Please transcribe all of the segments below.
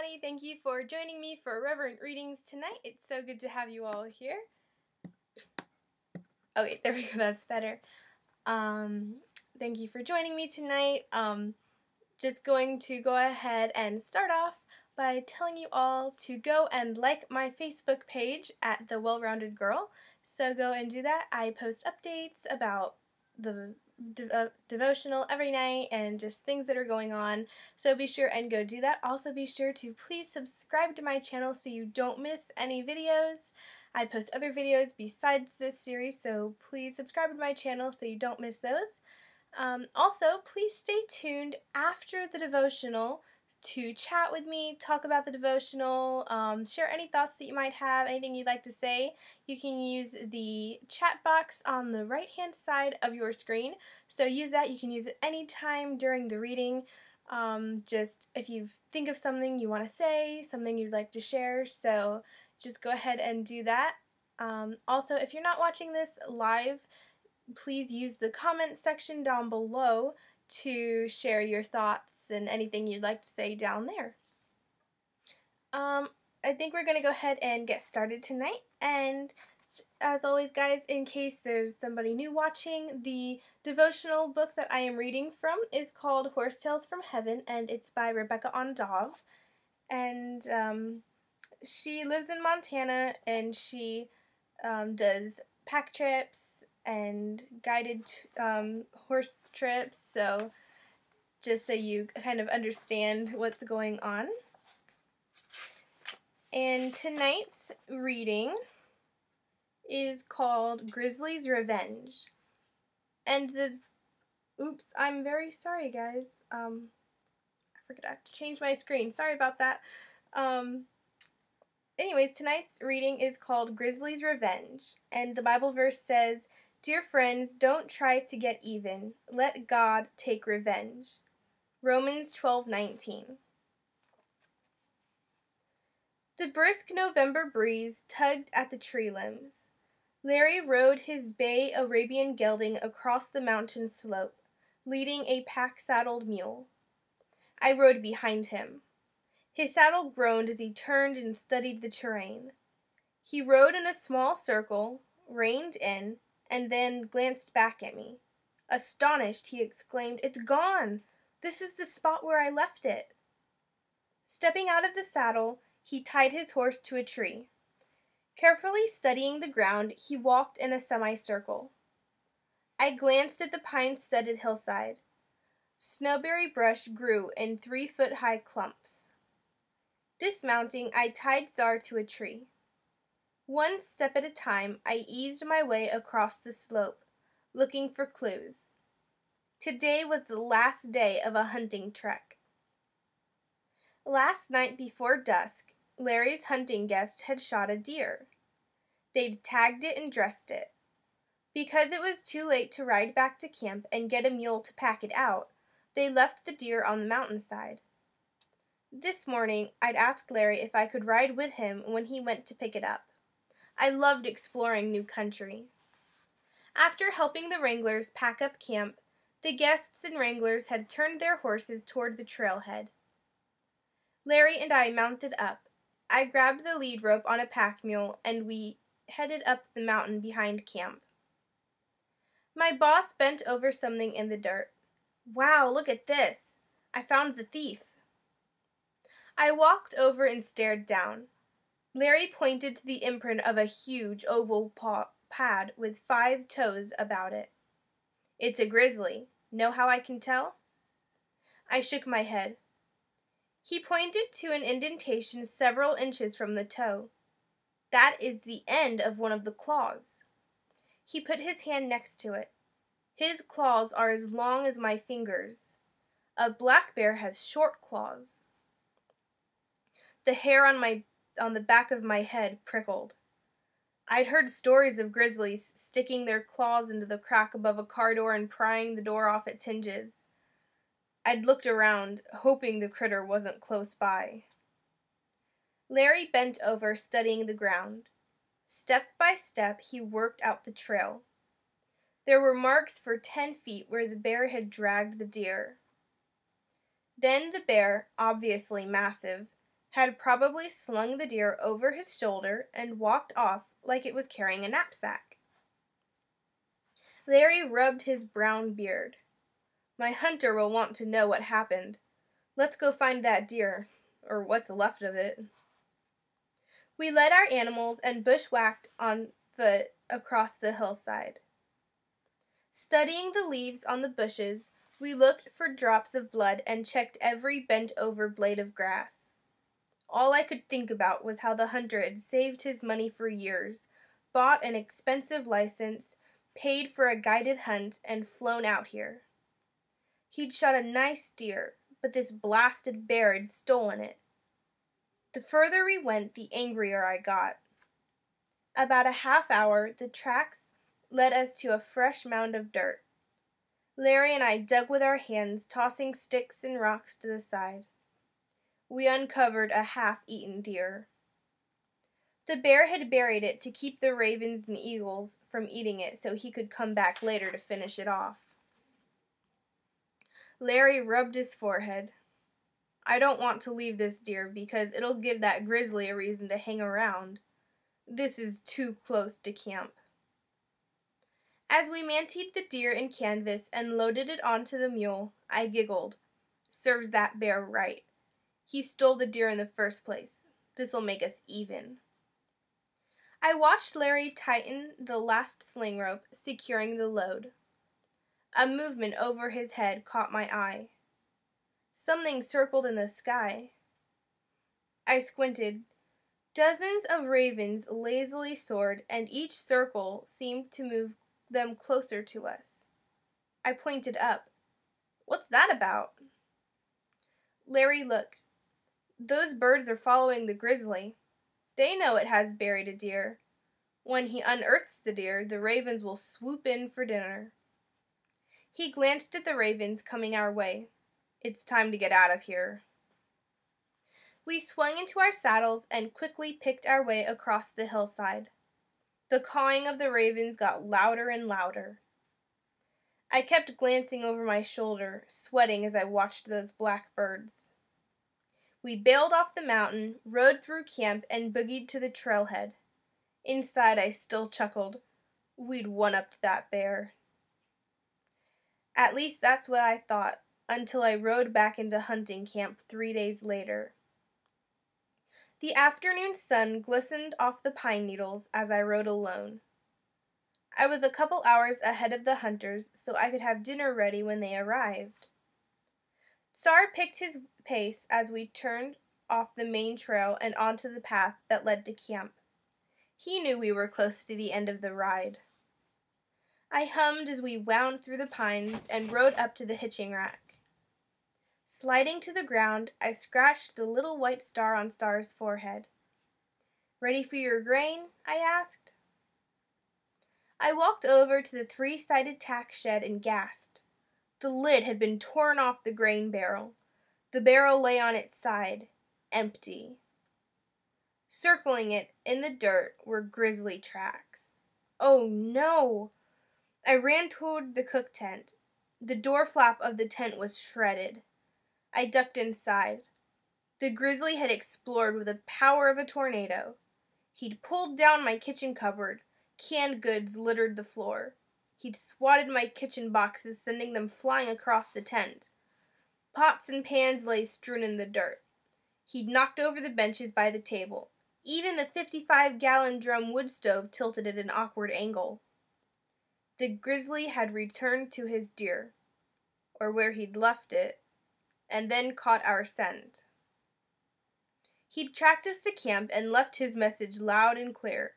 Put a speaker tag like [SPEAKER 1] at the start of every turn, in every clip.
[SPEAKER 1] everybody. Thank you for joining me for Reverent Readings tonight. It's so good to have you all here. Okay, there we go. That's better. Thank you for joining me tonight. Just going to go ahead and start off by telling you all to go and like my Facebook page at The Well-Rounded Girl. So go and do that. I post updates about the devotional every night and just things that are going on, so be sure and go do that. Also be sure to please subscribe to my channel so you don't miss any videos. I post other videos besides this series, so please subscribe to my channel so you don't miss those. Also, please stay tuned after the devotional to chat with me, talk about the devotional, share any thoughts that you might have, anything you'd like to say. You can use the chat box on the right hand side of your screen, so use that. You can use it anytime during the reading, just if you think of something you want to say, something you'd like to share, so just go ahead and do that. Also, if you're not watching this live, please use the comment section down below to share your thoughts and anything you'd like to say down there. I think we're going to go ahead and get started tonight, and as always guys, in case there's somebody new watching, the devotional book that I am reading from is called Horse Tales from Heaven, and it's by Rebecca Ondav, and she lives in Montana, and she does pack trips and guided horse trips, so just so you kind of understand what's going on. And tonight's reading is called Grizzly's Revenge. And oops, I'm very sorry guys. I forgot to change my screen. Sorry about that. Anyways, tonight's reading is called Grizzly's Revenge, and the Bible verse says, "Dear friends, don't try to get even. Let God take revenge." Romans 12:19. The brisk November breeze tugged at the tree limbs. Larry rode his bay Arabian gelding across the mountain slope, leading a pack-saddled mule. I rode behind him. His saddle groaned as he turned and studied the terrain. He rode in a small circle, reined in, and then glanced back at me. Astonished, he exclaimed, "It's gone! This is the spot where I left it." Stepping out of the saddle, he tied his horse to a tree. Carefully studying the ground, he walked in a semicircle. I glanced at the pine-studded hillside. Snowberry brush grew in 3-foot-high clumps. Dismounting, I tied Czar to a tree. One step at a time, I eased my way across the slope, looking for clues. Today was the last day of a hunting trek. Last night before dusk, Larry's hunting guest had shot a deer. They'd tagged it and dressed it. Because it was too late to ride back to camp and get a mule to pack it out, they left the deer on the mountainside. This morning, I'd asked Larry if I could ride with him when he went to pick it up. I loved exploring new country. After helping the wranglers pack up camp, the guests and wranglers had turned their horses toward the trailhead. Larry and I mounted up. I grabbed the lead rope on a pack mule, and we headed up the mountain behind camp. My boss bent over something in the dirt. "Wow, look at this! I found the thief." I walked over and stared down. Larry pointed to the imprint of a huge oval pad with 5 toes about it. "It's a grizzly. Know how I can tell?" I shook my head. He pointed to an indentation several inches from the toe. "That is the end of one of the claws." He put his hand next to it. "His claws are as long as my fingers. A black bear has short claws." The hair on the back of my head prickled. I'd heard stories of grizzlies sticking their claws into the crack above a car door and prying the door off its hinges. I'd looked around, hoping the critter wasn't close by. Larry bent over, studying the ground. Step by step, he worked out the trail. There were marks for 10 feet where the bear had dragged the deer. Then the bear, obviously massive, had probably slung the deer over his shoulder and walked off like it was carrying a knapsack. Larry rubbed his brown beard. My hunter will want to know what happened. Let's go find that deer, or what's left of it. We led our animals and bushwhacked on foot across the hillside. Studying the leaves on the bushes, we looked for drops of blood and checked every bent-over blade of grass. All I could think about was how the hunter had saved his money for years, bought an expensive license, paid for a guided hunt, and flown out here. He'd shot a nice deer, but this blasted bear had stolen it. The further we went, the angrier I got. About a half hour, the tracks led us to a fresh mound of dirt. Larry and I dug with our hands, tossing sticks and rocks to the side. We uncovered a half-eaten deer. The bear had buried it to keep the ravens and eagles from eating it so he could come back later to finish it off. Larry rubbed his forehead. I don't want to leave this deer because it'll give that grizzly a reason to hang around. This is too close to camp. As we manteed the deer in canvas and loaded it onto the mule, I giggled. Serves that bear right. He stole the deer in the first place. This'll make us even. I watched Larry tighten the last sling rope, securing the load. A movement over his head caught my eye. Something circled in the sky. I squinted. Dozens of ravens lazily soared, and each circle seemed to move them closer to us. I pointed up. What's that about? Larry looked. Those birds are following the grizzly. They know it has buried a deer. When he unearths the deer, the ravens will swoop in for dinner. He glanced at the ravens coming our way. It's time to get out of here. We swung into our saddles and quickly picked our way across the hillside. The cawing of the ravens got louder and louder. I kept glancing over my shoulder, sweating as I watched those black birds. We bailed off the mountain, rode through camp, and boogied to the trailhead. Inside, I still chuckled. We'd one-upped that bear. At least that's what I thought, until I rode back into hunting camp 3 days later. The afternoon sun glistened off the pine needles as I rode alone. I was a couple hours ahead of the hunters, so I could have dinner ready when they arrived. Tsar picked his pace as we turned off the main trail and onto the path that led to camp. He knew we were close to the end of the ride. I hummed as we wound through the pines and rode up to the hitching rack. Sliding to the ground, I scratched the little white star on Tsar's forehead. Ready for your grain? I asked. I walked over to the 3-sided tack shed and gasped. The lid had been torn off the grain barrel. The barrel lay on its side, empty. Circling it in the dirt were grizzly tracks. Oh no! I ran toward the cook tent. The door flap of the tent was shredded. I ducked inside. The grizzly had explored with the power of a tornado. He'd pulled down my kitchen cupboard. Canned goods littered the floor. He'd swatted my kitchen boxes, sending them flying across the tent. Pots and pans lay strewn in the dirt. He'd knocked over the benches by the table. Even the 55-gallon drum wood stove tilted at an awkward angle. The grizzly had returned to his deer, or where he'd left it, and then caught our scent. He'd tracked us to camp and left his message loud and clear.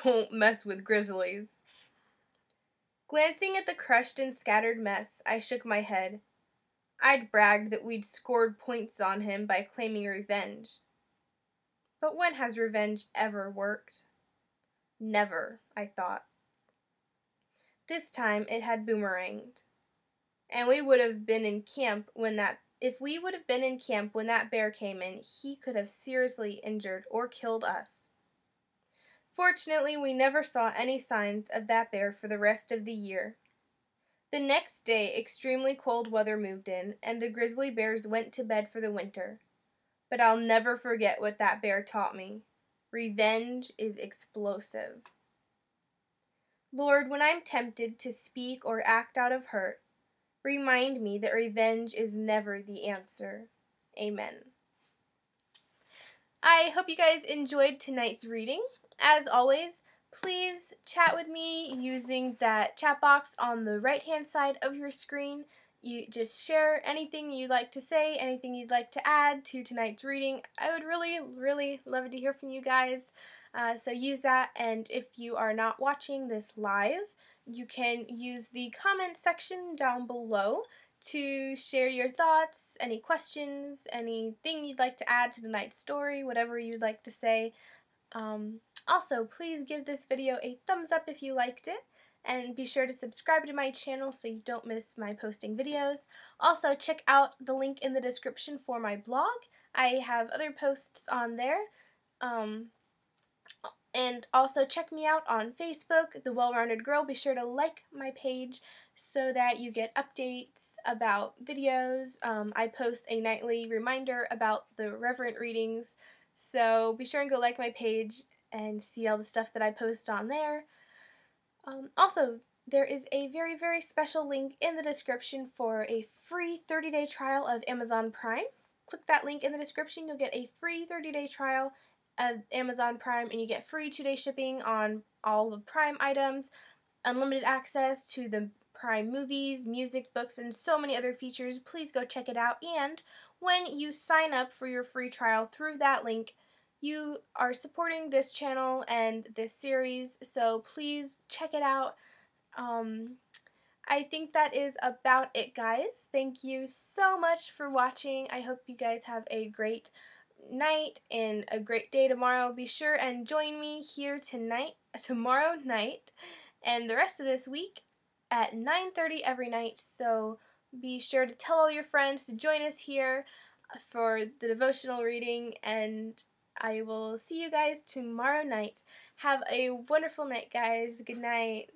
[SPEAKER 1] Don't mess with grizzlies. Glancing at the crushed and scattered mess, I shook my head. I'd bragged that we'd scored points on him by claiming revenge. But when has revenge ever worked? Never, I thought. This time it had boomeranged. And we would have been in camp if we would have been in camp when that bear came in, he could have seriously injured or killed us. Fortunately, we never saw any signs of that bear for the rest of the year. The next day, extremely cold weather moved in, and the grizzly bears went to bed for the winter. but I'll never forget what that bear taught me. Revenge is explosive. Lord, when I'm tempted to speak or act out of hurt, remind me that revenge is never the answer. Amen. I hope you guys enjoyed tonight's reading. As always, please chat with me using that chat box on the right-hand side of your screen. You just share anything you'd like to say, anything you'd like to add to tonight's reading. I would really, really love to hear from you guys. So use that, and if you are not watching this live, you can use the comment section down below to share your thoughts, any questions, anything you'd like to add to tonight's story, whatever you'd like to say. Also, please give this video a thumbs up if you liked it, and be sure to subscribe to my channel so you don't miss my posting videos. Also, check out the link in the description for my blog. I have other posts on there. And also check me out on Facebook, The Well-Rounded Girl. Be sure to like my page so that you get updates about videos. I post a nightly reminder about the Reverent Readings, so be sure and go like my page and see all the stuff that I post on there. Also, there is a very, very special link in the description for a free 30-day trial of Amazon Prime. Click that link in the description. You'll get a free 30-day trial of Amazon Prime, and you get free 2-day shipping on all the Prime items, unlimited access to the Prime movies, music, books, and so many other features. Please go check it out. And when you sign up for your free trial through that link, you are supporting this channel and this series, so please check it out. I think that is about it, guys. Thank you so much for watching. I hope you guys have a great night and a great day tomorrow. Be sure and join me here tomorrow night and the rest of this week at 9:30 every night. So be sure to tell all your friends to join us here for the devotional reading, and I will see you guys tomorrow night. Have a wonderful night, guys. Good night.